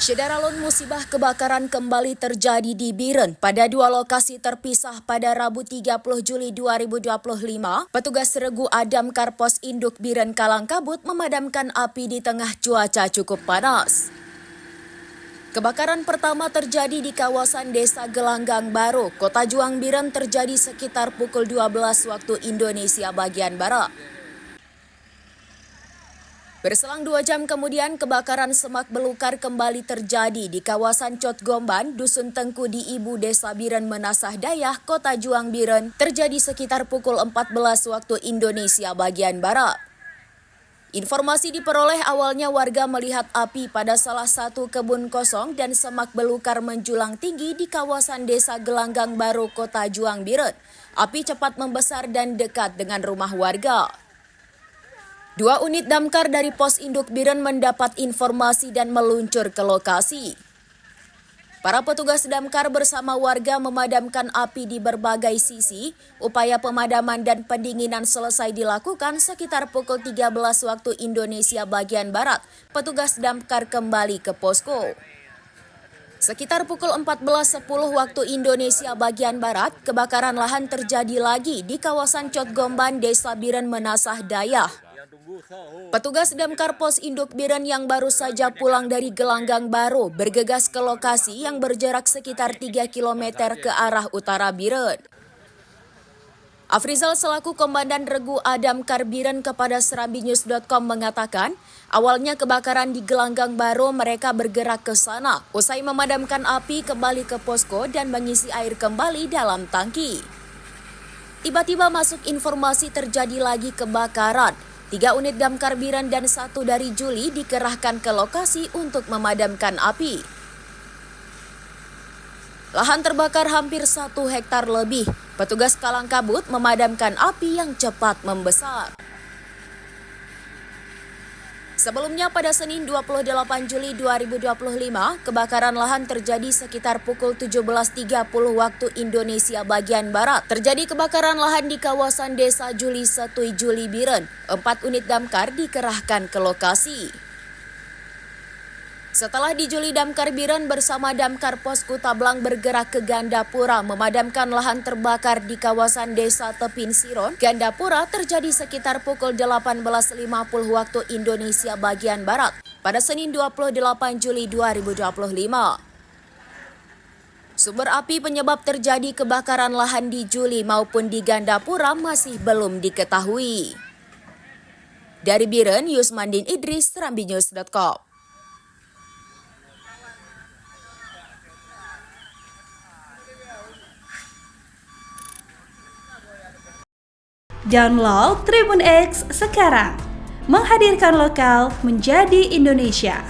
Syederalun musibah kebakaran kembali terjadi di Biren pada dua lokasi terpisah pada Rabu 30 Juli 2025. Petugas Regu Damkar Pos Induk Biren Kalangkabut memadamkan api di tengah cuaca cukup panas. Kebakaran pertama terjadi di kawasan Desa Gelanggang Baru, Kota Juang Biren terjadi sekitar pukul 12 waktu Indonesia bagian Barat. Berselang 2 jam kemudian, kebakaran semak belukar kembali terjadi di kawasan Cot Gomban, Dusun Tengku di Ibu Desa Biren Menasah Dayah, Kota Juang Biren, terjadi sekitar pukul 14 waktu Indonesia bagian Barat. Informasi diperoleh awalnya warga melihat api pada salah satu kebun kosong dan semak belukar menjulang tinggi di kawasan Desa Gelanggang Baru, Kota Juang Biren. Api cepat membesar dan dekat dengan rumah warga. 2 unit damkar dari Pos Induk Biren mendapat informasi dan meluncur ke lokasi. Para petugas damkar bersama warga memadamkan api di berbagai sisi. Upaya pemadaman dan pendinginan selesai dilakukan sekitar pukul 13 waktu Indonesia bagian Barat. Petugas damkar kembali ke posko. Sekitar pukul 14.10 waktu Indonesia bagian Barat, kebakaran lahan terjadi lagi di kawasan Cot Gomban, Desa Biren Menasah Dayah. Petugas damkar Pos Induk Biren yang baru saja pulang dari Gelanggang Baru bergegas ke lokasi yang berjarak sekitar 3 km ke arah utara Biren. Afrizal selaku Komandan Regu Damkar Biren kepada serambinews.com mengatakan, awalnya kebakaran di Gelanggang Baru mereka bergerak ke sana. Usai memadamkan api kembali ke posko dan mengisi air kembali dalam tangki. Tiba-tiba masuk informasi terjadi lagi kebakaran. 3 unit damkar Biren dan 1 dari Juli dikerahkan ke lokasi untuk memadamkan api. Lahan terbakar hampir 1 hektar lebih. Petugas Kalangkabut memadamkan api yang cepat membesar. Sebelumnya pada Senin 28 Juli 2025, kebakaran lahan terjadi sekitar pukul 17.30 waktu Indonesia bagian Barat. Terjadi kebakaran lahan di kawasan Desa Juli Setui Juli Biren. 4 unit damkar dikerahkan ke lokasi. Setelah di Juli, damkar Biren bersama damkar Pos Kutablang bergerak ke Gandapura memadamkan lahan terbakar di kawasan Desa Tepin Siron. Gandapura terjadi sekitar pukul 18.50 waktu Indonesia bagian Barat pada Senin 28 Juli 2025. Sumber api penyebab terjadi kebakaran lahan di Juli maupun di Gandapura masih belum diketahui. Dari Biren, Yusmandin Idris, serambinews.com. Download Tribun X sekarang, menghadirkan lokal menjadi Indonesia.